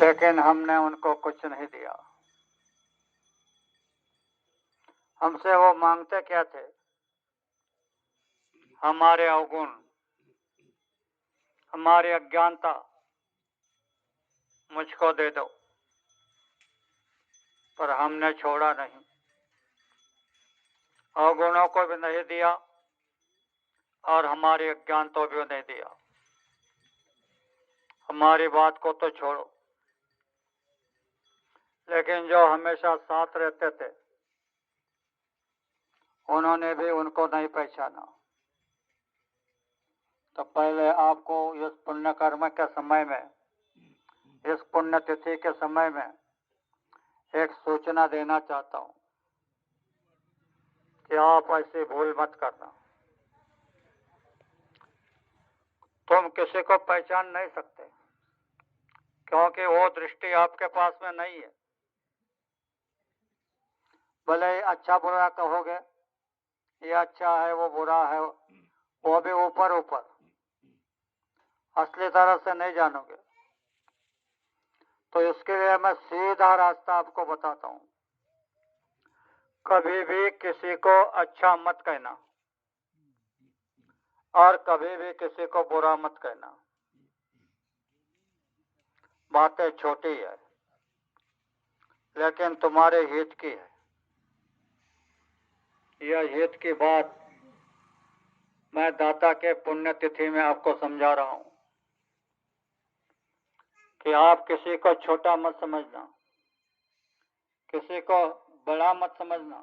लेकिन हमने उनको कुछ नहीं दिया। हमसे वो मांगते क्या थे? हमारे अवगुण, हमारी अज्ञानता मुझको दे दो, पर हमने छोड़ा नहीं। अवगुणों को भी नहीं दिया और हमारी अज्ञानता भी नहीं दिया। हमारी बात को तो छोड़ो, लेकिन जो हमेशा साथ रहते थे उन्होंने भी उनको नहीं पहचाना। तो पहले आपको इस पुण्य कर्म के समय में, इस पुण्य तिथि के समय में एक सूचना देना चाहता हूं कि आप ऐसी भूल मत करना। तुम किसी को पहचान नहीं सकते, क्योंकि वो दृष्टि आपके पास में नहीं है। भले ही अच्छा बुरा कहोगे, ये अच्छा है वो बुरा है, वो भी ऊपर ऊपर, असली तरह से नहीं जानोगे। तो इसके लिए मैं सीधा रास्ता आपको बताता हूं। कभी भी किसी को अच्छा मत कहना और कभी भी किसी को बुरा मत कहना। बातें छोटी है, लेकिन तुम्हारे हित की है। यह हित की बात मैं दाता के पुण्यतिथि में आपको समझा रहा हूं कि आप किसी को छोटा मत समझना, किसी को बड़ा मत समझना।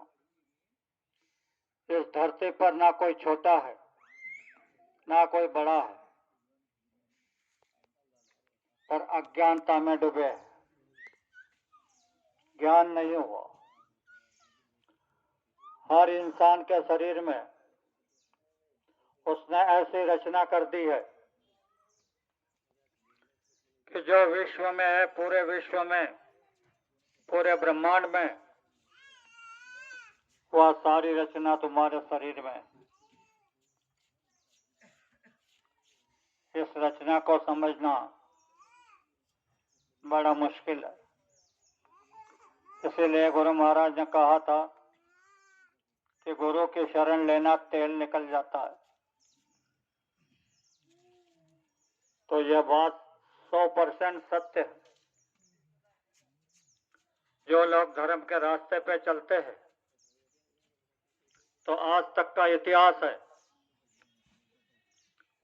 इस धरती पर ना कोई छोटा है ना कोई बड़ा है, पर अज्ञानता में डूबे है, ज्ञान नहीं हुआ। हर इंसान के शरीर में उसने ऐसी रचना कर दी है कि जो विश्व में है, पूरे विश्व में, पूरे ब्रह्मांड में, वह सारी रचना तुम्हारे शरीर में। इस रचना को समझना बड़ा मुश्किल है। इसीलिए गुरु महाराज ने कहा था कि गुरु की शरण लेना तेल निकल जाता है। तो यह बात 100% सत्य है। जो लोग धर्म के रास्ते पे चलते हैं, तो आज तक का इतिहास है,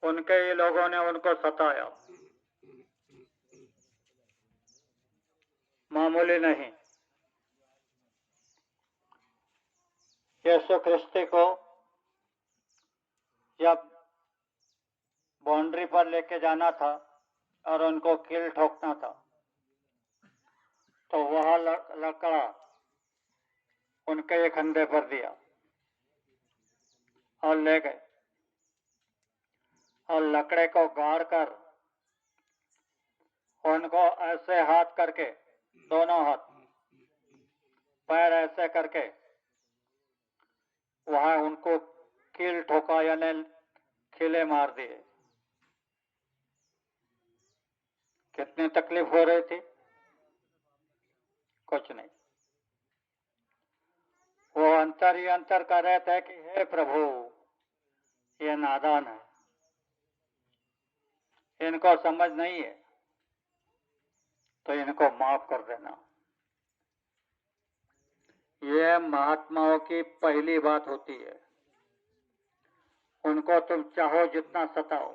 उनके ही लोगों ने उनको सताया, मामूली नहीं। यीशु ख्रिस्ती को जब बाउंड्री पर लेके जाना था और उनको कील ठोकना था, तो वह लकड़ा उनके एक कंधे पर दिया और ले गए, और लकड़े को गाड़ कर उनको ऐसे हाथ करके, दोनों हाथ, पैर ऐसे करके वहां उनको कील ठोका, यानी खिले मार दिए। कितनी तकलीफ हो रही थी? कुछ नहीं। वो अंतर ही अंतर कर रहे थे कि हे प्रभु, ये नादान है, इनको समझ नहीं है, तो इनको माफ कर देना। ये महात्माओं की पहली बात होती है। उनको तुम चाहो जितना सताओ,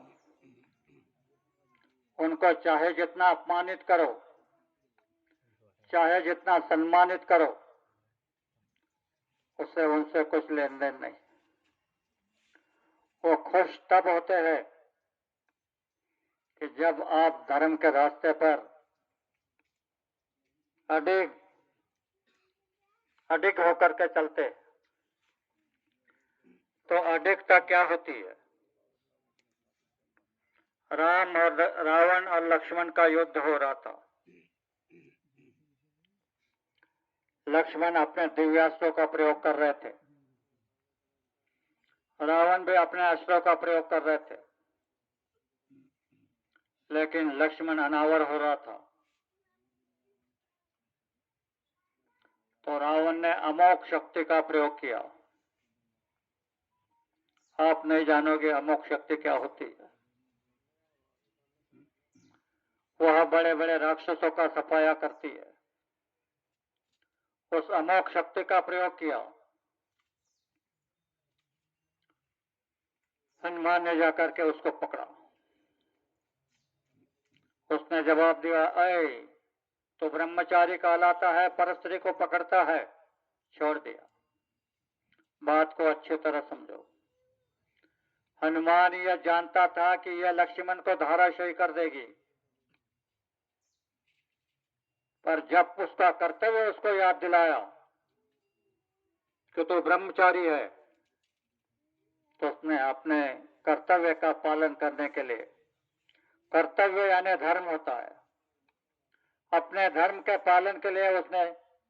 उनको चाहे जितना अपमानित करो, चाहे जितना सम्मानित करो, उससे उनसे कुछ लेन देन नहीं। वो खुश तब होते हैं कि जब आप धर्म के रास्ते पर अडिग होकर के चलते। तो अडिगता क्या होती है? राम और रावण और लक्ष्मण का युद्ध हो रहा था। लक्ष्मण अपने दिव्यास्त्रों का प्रयोग कर रहे थे, रावण भी अपने अस्त्रों का प्रयोग कर रहे थे, लेकिन लक्ष्मण अनावर हो रहा था तो रावण ने अमोघ शक्ति का प्रयोग किया। आप नहीं जानोगे अमोघ शक्ति क्या होती है। वह बड़े बड़े राक्षसों का सफाया करती है। उस अमोघ शक्ति का प्रयोग किया। हनुमान ने जाकर के उसको पकड़ा। उसने जवाब दिया, अय तो ब्रह्मचारी कहलाता है, पर स्त्री को पकड़ता है। छोड़ दिया। बात को अच्छी तरह समझो। हनुमान यह जानता था कि यह लक्ष्मण को धराशायी कर देगी, पर जब उसका कर्तव्य उसको याद दिलाया कि तो ब्रह्मचारी है, तो उसने अपने कर्तव्य का पालन करने के लिए, कर्तव्य यानी धर्म होता है, अपने धर्म के पालन के लिए उसने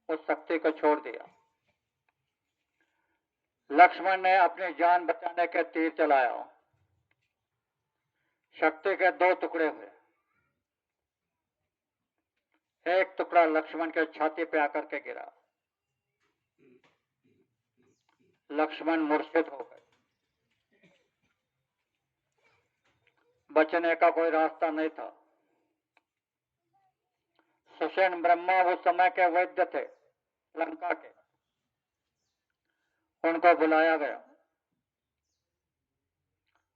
उस शक्ति को छोड़ दिया। लक्ष्मण ने अपनी जान बचाने के तीर चलाया। शक्ति के दो टुकड़े हुए। एक टुकड़ा लक्ष्मण के छाती पे आकर के गिरा। लक्ष्मण मूर्छित हो गए। बचने का कोई रास्ता नहीं था। सुषेण ब्रह्मा उस समय के वैद्य थे लंका के। उनको बुलाया गया।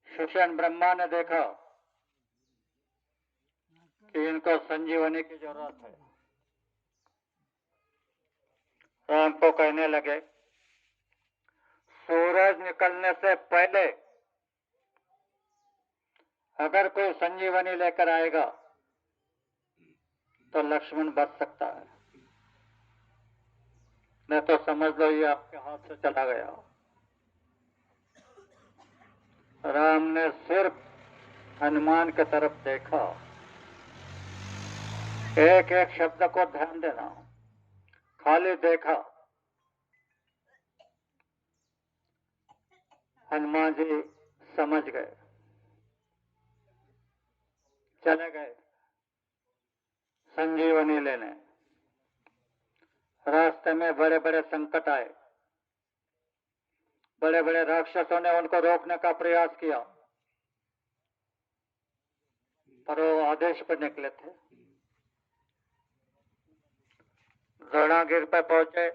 सुषेण ब्रह्मा ने देखा कि इनको संजीवनी की जरूरत है। राम को कहने लगे, सूरज निकलने से पहले अगर कोई संजीवनी लेकर आएगा तो लक्ष्मण बच सकता है, नहीं तो समझ लो ये आपके हाथ से चला गया। राम ने सिर्फ हनुमान की तरफ देखा। एक एक शब्द को ध्यान देना। खाली देखा। हनुमान जी समझ गए। चले गए संजीवनी लेने। रास्ते में बड़े बड़े संकट आए। बड़े बड़े राक्षसों ने उनको रोकने का प्रयास किया, पर वो आदेश पर निकले थे। द्रोणागिर पर पहुंचे।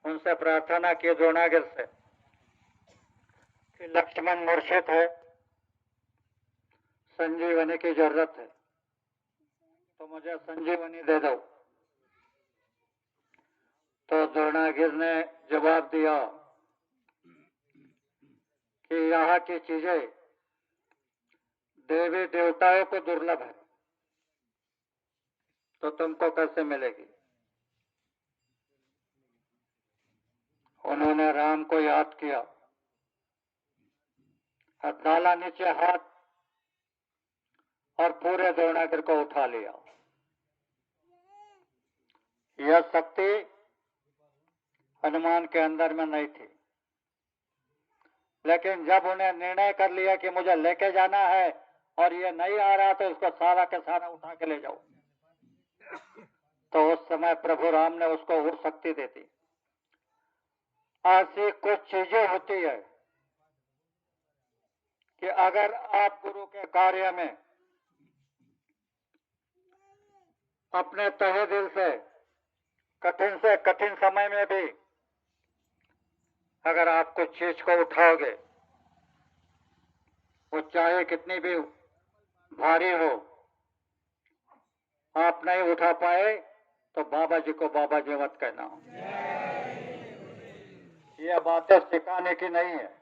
उनसे प्रार्थना की द्रोणागिर से कि लक्ष्मण मूर्छित है, संजीवनी की जरूरत है, तो मुझे संजीवनी दे दो। तो द्रोणागिर ने जवाब दिया कि यहाँ की चीजें देवी देवताओं को दुर्लभ है, तो तुमको कैसे मिलेगी। उन्होंने राम को याद किया, डाला नीचे हाथ और पूरे द्रोणागिर को उठा लिया। यह शक्ति हनुमान के अंदर में नहीं थी, लेकिन जब उन्हें निर्णय कर लिया कि मुझे लेके जाना है और ये नहीं आ रहा तो इसको सारा के सारा उठा के ले जाओ, तो उस समय प्रभु राम ने उसको वो शक्ति दे दी। ऐसी कुछ चीजें होती है कि अगर आप गुरु के कार्य में अपने तहे दिल से कठिन समय में भी अगर आप कुछ चीज को उठाओगे, वो चाहे कितनी भी भारी हो, आप नहीं उठा पाए तो बाबा जी को बाबा जी मत कहना। यह बातें सिखाने की नहीं है।